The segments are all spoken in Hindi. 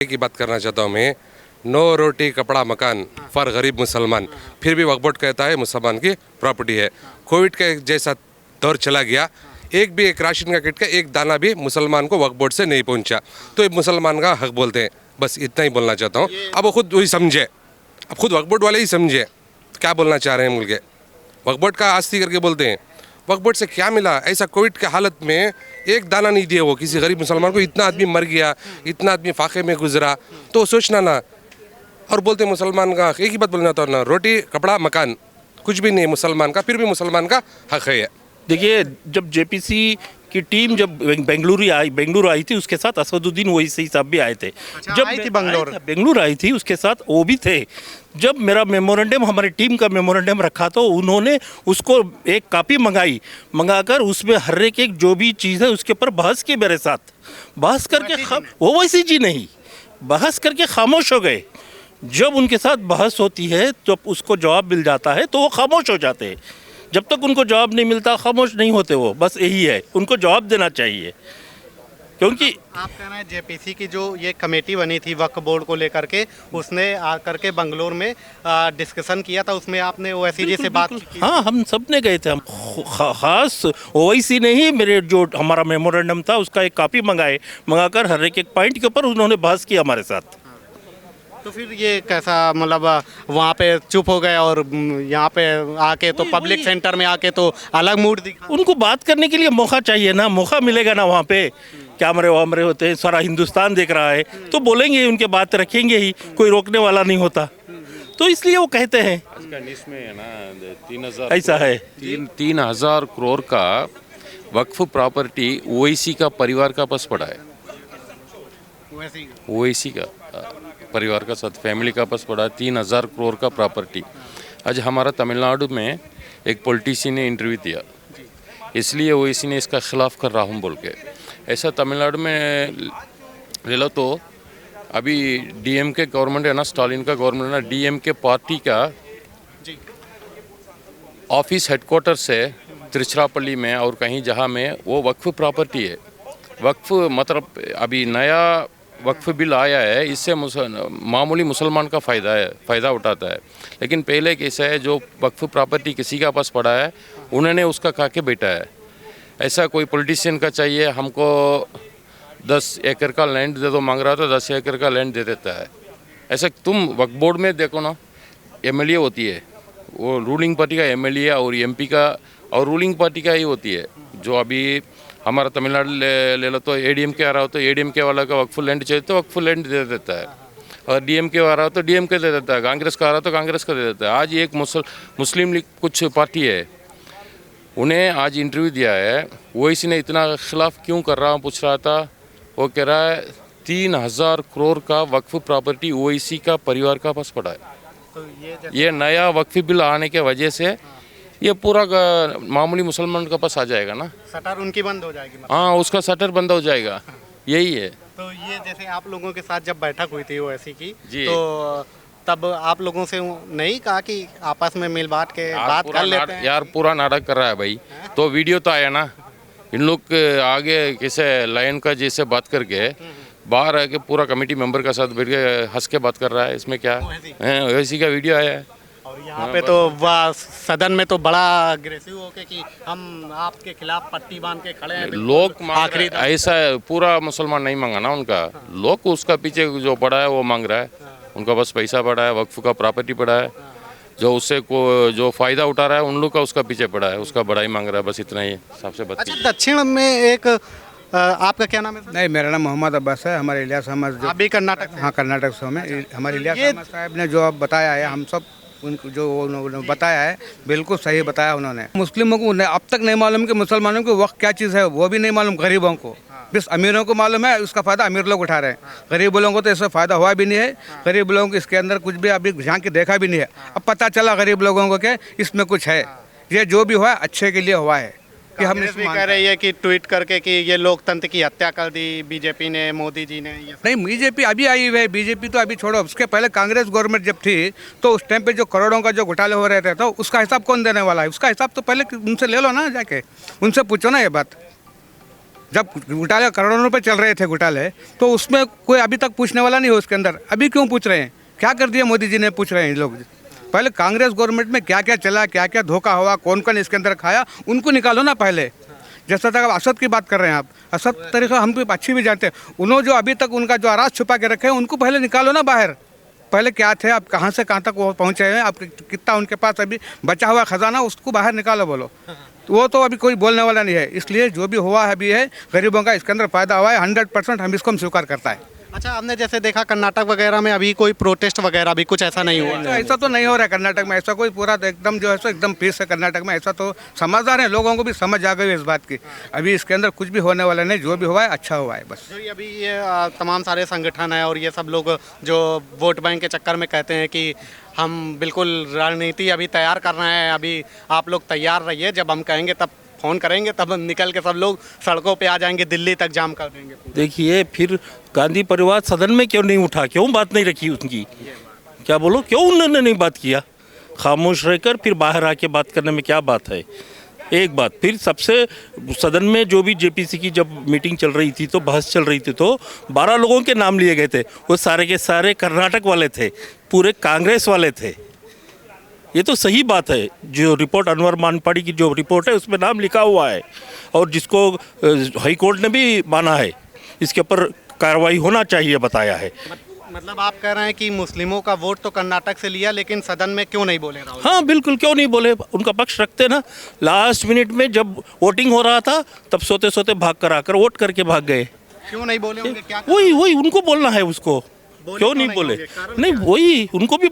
की बात करना चाहता हूँ मैं। नो रोटी कपड़ा मकान फॉर गरीब मुसलमान, फिर भी वक्फ बोर्ड कहता है मुसलमान की प्रॉपर्टी है। कोविड का जैसा दौर चला गया, एक भी एक राशन का किट का एक दाना भी मुसलमान को वक्फ बोर्ड से नहीं पहुंचा, तो ये मुसलमान का हक बोलते हैं। बस इतना ही बोलना चाहता हूँ। अब वो खुद वही समझे, अब खुद वक्फ बोर्ड वाले ही समझे क्या बोलना चाह रहे हैं। मुझे वक्फ बोर्ड का आस्ती करके बोलते हैं, वक्फ बोर्ड से क्या मिला? ऐसा कोविड के हालत में एक दाना नहीं दिया वो किसी गरीब मुसलमान को। इतना आदमी मर गया, इतना आदमी फाके में गुजरा, तो सोचना ना। और बोलते मुसलमान का एक ही बात बोलना था ना, रोटी कपड़ा मकान कुछ भी नहीं मुसलमान का, फिर भी मुसलमान का हक है। देखिए, जब जेपीसी की टीम जब बेंगलुरु आई थी, उसके साथ असदुद्दीन ओवैसी साहब भी आए थे। जब आई थी बेंगलुरु आई थी, उसके साथ वो भी थे। जब मेरा मेमोरेंडम, हमारी टीम का मेमोरेंडम रखा, तो उन्होंने उसको एक कॉपी मंगाकर उसमें हर एक जो भी चीज़ है उसके ऊपर बहस की मेरे साथ। बहस करके ओवैसी जी नहीं, बहस करके खामोश हो गए। जब उनके साथ बहस होती है, जब उसको जवाब मिल जाता है तो वो खामोश हो जाते हैं। जब तक उनको जवाब नहीं मिलता खामोश नहीं होते वो। बस यही है, उनको जवाब देना चाहिए। क्योंकि आप कह रहे हैं जेपीसी की जो ये कमेटी बनी थी वक्फ बोर्ड को लेकर के, उसने आकर के बंगलोर में डिस्कशन किया था, उसमें आपने ओवैसी जी से बात की? हाँ, हम सब ने गए थे। हम खास ओवैसी ने ही मेरे जो हमारा मेमोरेंडम था उसका एक कॉपी मंगाकर हर एक पॉइंट के ऊपर उन्होंने बहस की हमारे साथ। तो फिर ये कैसा, मतलब वहाँ पे चुप हो गए और यहाँ पे आके तो पब्लिक सेंटर में आके तो अलग मूड दिखा? उनको बात करने के लिए मौका चाहिए ना, मौका मिलेगा ना। वहाँ पे कैमरे वैमरे होते हैं, सारा हिंदुस्तान देख रहा है, तो बोलेंगे, उनके बात रखेंगे ही, कोई रोकने वाला नहीं होता। तो इसलिए वो कहते हैं। इसमें है ना 3,000 ऐसा है, 3,000 करोड़ का वक्फ प्रॉपर्टी ओवैसी का परिवार का पास पड़ा है। ओवैसी का परिवार का साथ फैमिली का पास पड़ा 3,000 करोड़ का प्रॉपर्टी। आज हमारा तमिलनाडु में एक पॉलिटिशियन ने इंटरव्यू दिया, इसलिए ओवैसी ने इसका खिलाफ कर रहा हूँ बोल के। ऐसा तमिलनाडु में ले लो तो अभी डीएमके गवर्नमेंट है ना, स्टालिन का गवर्नमेंट है ना, डीएमके पार्टी का ऑफिस हेडक्वार्टर से तिरुचिरापल्ली में और कहीं जहाँ में वो वक्फ प्रॉपर्टी है। वक्फ मतलब अभी नया वक्फ बिल आया है, इससे मामूली मुसलमान का फ़ायदा उठाता है। लेकिन पहले कैसा है, जो वक्फ प्रॉपर्टी किसी का पास पड़ा है उन्होंने उसका खा के बैठा है। ऐसा कोई पॉलिटिशियन का चाहिए, हमको 10 एकड़ का लैंड दे दो मांग रहा तो 10 एकड़ का लैंड दे देता है। ऐसा तुम वक्फ बोर्ड में देखो ना, एमएलए होती है, वो रूलिंग पार्टी का एमएलए और एमपी का और रूलिंग पार्टी का ही होती है। जो अभी हमारा तमिलनाडु ले लो तो एडीएमके आ रहा हो तो एडीएमके वाला का वक्फ लैंड चाहिए तो वक्फ लैंड दे देता है, और डीएमके आ रहा हो तो डीएमके दे देता है, कांग्रेस का आ रहा हो तो कांग्रेस का दे देता है। आज एक मुस्लिम लीग कुछ पार्टी है, उन्हें आज इंटरव्यू दिया है, ओवैसी ने इतना खिलाफ क्यों कर रहा हूँ पूछ रहा था। वो कह रहा है 3,000 करोड़ का वक्फ प्रॉपर्टी ओवैसी का परिवार का पास पड़ा है। तो ये नया वक्फ बिल आने के वजह से ये पूरा मामूली मुसलमान का पास आ जाएगा ना, शटर उनकी बंद हो जाएगी मतलब। हाँ, उसका शटर बंद हो जाएगा, यही है। तो ये जैसे आप लोगों के साथ जब बैठक हुई थी ओवैसी की, जी, तो तब आप लोगों से नहीं कहा कि आपस में मिल बांट के बात कर लेते हैं? यार पूरा नाटक कर रहा है भाई। तो वीडियो तो आया ना, इन लोग आगे कैसे लायन का जैसे बात करके बाहर आके पूरा कमेटी मेंबर के साथ बैठ के हंस के बात कर रहा है। इसमें क्या है, ओवैसी का वीडियो आया है। और यहाँ पे तो वह सदन में तो बड़ा अग्रेसिव होके कि हम आपके खिलाफ पट्टी बांध के खड़े हैं। लोग आखिरी ऐसा पूरा मुसलमान नहीं मांगा ना उनका, लोग उसका पीछे जो पड़ा है वो मांग रहा है। उनका बस पैसा पड़ा है, वक्फ का प्रॉपर्टी पड़ा है, जो उससे को जो फ़ायदा उठा रहा है उन लोग का उसका पीछे पड़ा है, उसका बड़ा ही मांग रहा है। बस इतना ही सबसे बच्चे। अच्छा, दक्षिण में एक आपका क्या नाम है सर? नहीं, मेरा नाम मोहम्मद अब्बास है। हमारे इलियास अहमद आप भी कर्नाटक से? हाँ, कर्नाटक से हमें। हमारे इलियास अहमद साहब ने जो अब बताया है, हम सब उनको जो उन्होंने बताया है बिल्कुल सही बताया उन्होंने। मुस्लिमों को अब तक नहीं मालूम कि मुसलमानों को वक्त क्या चीज़ है, वो भी नहीं मालूम। गरीबों को बस अमीरों को मालूम है, उसका फ़ायदा अमीर लोग उठा रहे हैं। गरीब लोगों को तो इससे फ़ायदा हुआ भी नहीं है। गरीब लोगों को इसके अंदर कुछ भी अभी झांक के देखा भी नहीं है। अब पता चला गरीब लोगों को कि इसमें कुछ है। ये जो भी हुआ अच्छे के लिए हुआ है। कि हम कांग्रेस भी कह रही है कि ट्वीट करके कि ये लोकतंत्र की हत्या कर दी बीजेपी ने, मोदी जी ने। ये नहीं, बीजेपी अभी आई हुई है। बीजेपी तो अभी छोड़ो, उसके पहले कांग्रेस गवर्नमेंट जब थी तो उस टाइम पे जो करोड़ों का जो घोटाले हो रहे थे, तो उसका हिसाब कौन देने वाला है? उसका हिसाब तो पहले उनसे ले लो ना, जाके उनसे पूछो ना ये बात। जब घोटाले करोड़ों रुपए चल रहे थे घोटाले, तो उसमें कोई अभी तक पूछने वाला नहीं हो उसके अंदर। अभी क्यों पूछ रहे हैं? क्या कर दिया मोदी जी ने, पूछ रहे हैं लोग। पहले कांग्रेस गवर्नमेंट में क्या क्या चला, क्या क्या धोखा हुआ, कौन कौन इसके अंदर खाया, उनको निकालो ना पहले। जैसा तक असद की बात कर रहे हैं आप, असद तरीका हम तो अच्छी भी जानते हैं। उन्होंने जो अभी तक उनका जो आराज छुपा के रखे हैं, उनको पहले निकालो ना बाहर। पहले क्या थे, आप कहाँ से कहाँ तक वो पहुँचे हैं, आप कितना उनके पास अभी बचा हुआ खजाना, उसको बाहर निकालो बोलो। तो वो तो अभी कोई बोलने वाला नहीं है। इसलिए जो भी हुआ है अभी है, गरीबों का इसके अंदर फायदा हुआ है 100%। हम इसको स्वीकार करता है। अच्छा, आपने जैसे देखा कर्नाटक वगैरह में अभी कोई प्रोटेस्ट वगैरह भी कुछ ऐसा नहीं हुआ? तो ऐसा तो नहीं हो रहा है कर्नाटक में। ऐसा कोई पूरा एकदम जो है सो एकदम पीस है कर्नाटक में। ऐसा तो समझदार है, लोगों को भी समझ आ गई है इस बात की। अभी इसके अंदर कुछ भी होने वाला नहीं, जो भी हुआ है अच्छा हुआ है बस। जो ये अभी ये तमाम सारे संगठन है और ये सब लोग जो वोट बैंक के चक्कर में कहते हैं कि हम बिल्कुल रणनीति अभी तैयार कर रहे हैं, अभी आप लोग तैयार रहिए, जब हम कहेंगे तब फ़ोन करेंगे, तब निकल के सब लोग सड़कों पे आ जाएंगे, दिल्ली तक जाम कर देंगे। देखिए, फिर गांधी परिवार सदन में क्यों नहीं उठा, क्यों बात नहीं रखी उनकी? क्या बोलो, क्यों उन्होंने नहीं बात किया? खामोश रहकर फिर बाहर आके बात करने में क्या बात है? एक बात, फिर सबसे सदन में जो भी जेपीसी की जब मीटिंग चल रही थी, तो बहस चल रही थी, तो 12 लोगों के नाम लिए गए थे। वो सारे के सारे कर्नाटक वाले थे, पूरे कांग्रेस वाले थे। ये तो सही बात है। जो रिपोर्ट अनवर मानपाड़ी की जो रिपोर्ट है, उसमें नाम लिखा हुआ है, और जिसको हाई कोर्ट ने भी माना है, इसके ऊपर कार्रवाई होना चाहिए बताया है। मतलब आप कह रहे हैं कि मुस्लिमों का वोट तो कर्नाटक से लिया, लेकिन सदन में क्यों नहीं बोले राहुल? हाँ बिल्कुल, क्यों नहीं बोले, उनका पक्ष रखते ना। लास्ट मिनट में जब वोटिंग हो रहा था, तब सोते सोते भाग कर आकर वोट करके भाग गए। क्यों नहीं बोले होंगे? क्या वही उनको बोलना है उसको, क्यों नहीं बोले? नहीं, वही उनको भी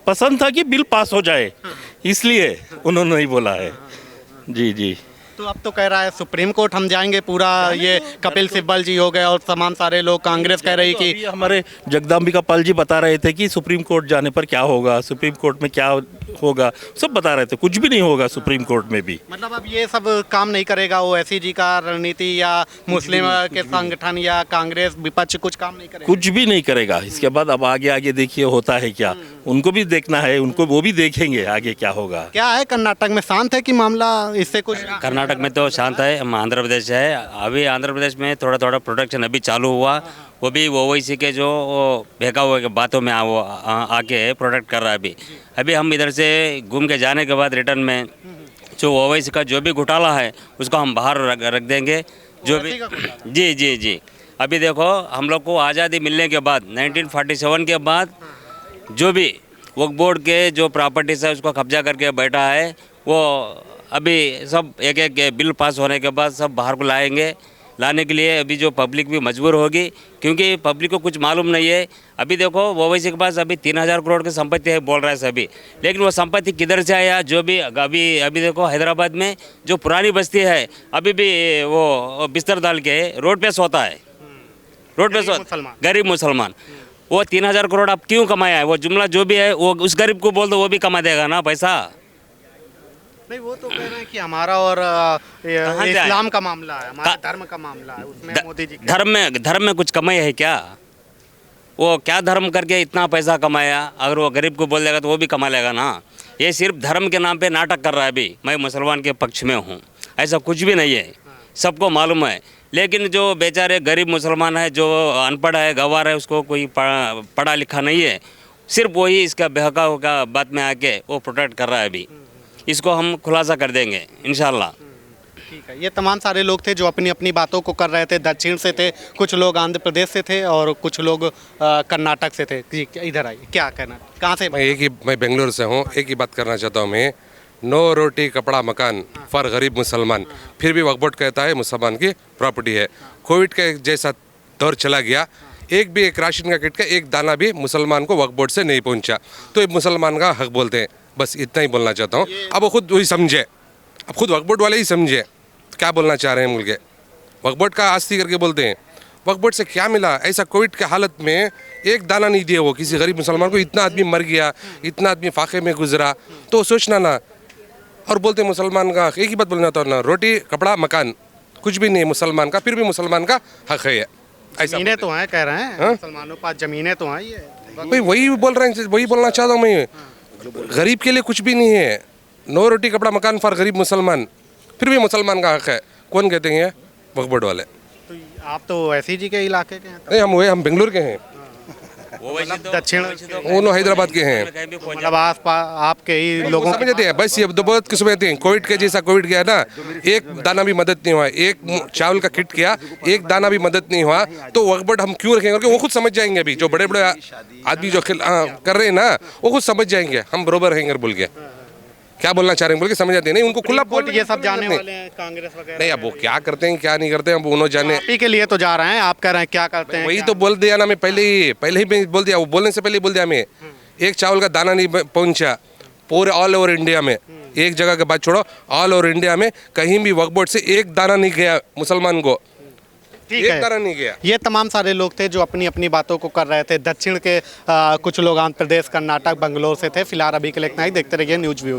पसंद था कि बिल पास हो जाए, इसलिए उन्होंने नहीं बोला है। जी जी। तो अब तो कह रहा है सुप्रीम कोर्ट हम जाएंगे पूरा, ये कपिल सिब्बल जी हो गए और तमाम सारे लोग, कांग्रेस कह रही कि अभी हमारे जगदम्बिका पाल जी बता रहे थे कि सुप्रीम कोर्ट जाने पर क्या होगा, सुप्रीम कोर्ट में क्या होगा, सब बता रहे थे। कुछ भी नहीं होगा सुप्रीम कोर्ट में भी। मतलब अब ये सब काम नहीं करेगा ओवैसी जी का रणनीति, या मुस्लिम के संगठन या कांग्रेस विपक्ष कुछ काम नहीं करेगा? कुछ भी नहीं करेगा। इसके बाद अब आगे आगे देखिए होता है क्या, उनको भी देखना है, उनको वो भी देखेंगे आगे क्या होगा। क्या है कर्नाटक में, शांत है कि मामला इससे कुछ? कर्नाटक में तो शांत है। हम आंध्र प्रदेश है, अभी आंध्र प्रदेश में थोड़ा थोड़ा प्रोडक्शन अभी चालू हुआ। वो भी ओवैसी के जो फेंका हुआ के बातों में वो आके प्रोडक्ट कर रहा है। अभी हम इधर से घूम के जाने के बाद रिटर्न में जो ओवैसी का जो भी घोटाला है, उसको हम बाहर रख देंगे। जो भी जी जी जी। अभी देखो, हम लोग को आज़ादी मिलने के बाद 1947 के बाद जो भी वक्फ बोर्ड के जो प्रॉपर्टीज है, उसको कब्जा करके बैठा है, वो अभी सब एक एक बिल पास होने के बाद सब बाहर को लाएंगे। लाने के लिए अभी जो पब्लिक भी मजबूर होगी, क्योंकि पब्लिक को कुछ मालूम नहीं है। अभी देखो, ओवैसी के पास अभी 3000 करोड़ की संपत्ति है बोल रहा है सभी, लेकिन वो संपत्ति किधर से आया? जो भी अभी देखो, हैदराबाद में जो पुरानी बस्ती है, अभी भी वो बिस्तर डाल के रोड पे सोता है, रोड पे गरीब मुसलमान। वो 3000 करोड़ अब क्यों कमाया है? वो जुमला जो भी है, वो उस गरीब को बोल दो, वो भी कमा देगा ना पैसा। नहीं, वो तो कह रहे हैं कि हमारा और इस्लाम का मामला है, हमारा धर्म का मामला है, उसमें मोदी जी धर्म में कुछ कमाई है क्या? वो क्या धर्म करके इतना पैसा कमाया? अगर वो गरीब को बोल देगा तो वो भी कमा लेगा ना। ये सिर्फ धर्म के नाम पे नाटक कर रहा है। अभी मैं मुसलमान के पक्ष में हूँ, ऐसा कुछ भी नहीं है, सबको मालूम है। लेकिन जो बेचारे गरीब मुसलमान है, जो अनपढ़ है, गंवार है, उसको कोई पढ़ा लिखा नहीं है, सिर्फ वही इसका बहकाव का बात में आके वो प्रोटेक्ट कर रहा है। अभी इसको हम खुलासा कर देंगे इंशाल्लाह। ठीक है। ये तमाम सारे लोग थे जो अपनी अपनी बातों को कर रहे थे। दक्षिण से थे, कुछ लोग आंध्र प्रदेश से थे और कुछ लोग कर्नाटक से थे। जी, इधर आइए, क्या कहना, कहाँ से? मैं बेंगलुरु से हूँ। एक ही बात करना चाहता हूँ मैं, नो रोटी कपड़ा मकान फॉर गरीब मुसलमान। फिर भी वक्फ बोर्ड कहता है मुसलमान की प्रॉपर्टी है। कोविड का जैसा दौर चला गया, एक राशन का किट का एक दाना भी मुसलमान को वक्फ बोर्ड से नहीं पहुंचा, तो ये मुसलमान का हक बोलते हैं। बस इतना ही बोलना चाहता हूँ। अब वो खुद वही समझे, अब खुद वक्फ बोर्ड वाले ही समझे क्या बोलना चाह रहे हैं। मुल्क वक्फ बोर्ड का आस्ती करके बोलते हैं, वक्फ बोर्ड से क्या मिला? ऐसा कोविड के हालत में एक दाना नहीं दिया वो किसी गरीब मुसलमान को। इतना आदमी मर गया, इतना आदमी फाके में गुजरा, तो सोचना ना। और बोलते मुसलमान का, एक ही बात बोलना था ना, रोटी कपड़ा मकान कुछ भी नहीं मुसलमान का, फिर भी मुसलमान का हक है। ऐसा जमीनें तो हैं, कह रहे हैं मुसलमानों के पास जमीनें तो हैं। ये भाई वही बोल रहे हैं, वही बोलना चाहता हूँ मैं। गरीब के लिए कुछ भी नहीं है। नो रोटी कपड़ा मकान फॉर गरीब मुसलमान, फिर भी मुसलमान का हक है। कौन कहते हैं? वक्फ बोर्ड वाले। तो आप तो ऐसी जी के इलाके के हैं नहीं, हम बेंगलुरु के हैं, दक्षिण वो लोग हैदराबाद के हैं। मतलब आस पास आपके ही लोगों समझ जाते हैं बस, ये तो बहुत किस्म हैं। कोविड के जैसा कोविड गया ना, एक दाना भी मदद नहीं हुआ, एक चावल का किट किया, एक दाना भी मदद नहीं हुआ, तो वक्फ बोर्ड हम क्यों रखेंगे? क्योंकि वो खुद समझ जाएंगे, अभी जो बड़े बड़े आदमी जो कर रहे हैं ना, वो खुद समझ जाएंगे हम बरोबर रहेंगे बोल के, क्या बोलना चाह रहे हैं बोल के समझ जाते हैं। नहीं, उनको खुला वोट बोल ये सब जाने वाले हैं कांग्रेस वगैरह। नहीं, अब वो क्या करते हैं क्या नहीं करते हैं, अब उन्होंने जाने। आप ही के लिए तो जा रहे हैं, आप कह रहे हैं क्या करते हैं? वही क्या? तो बोल दिया ना मैं पहले ही मैं बोल दिया, वो बोलने से पहले ही बोल दिया मैं। एक चावल का दाना नहीं पहुंचा पूरे ऑल ओवर इंडिया में, एक जगह के बात छोड़ो, ऑल ओवर इंडिया में कहीं भी वक्फ बोर्ड से एक दाना नहीं गया मुसलमान को, ठीक एक है। दाना नहीं गया। ये तमाम सारे लोग थे जो अपनी अपनी बातों को कर रहे थे। दक्षिण के कुछ लोग आंध्र प्रदेश, कर्नाटक, बंगलोर से थे। फिलहाल अभी के लिए इतना ही। देखते रहिए न्यूज़ व्यू।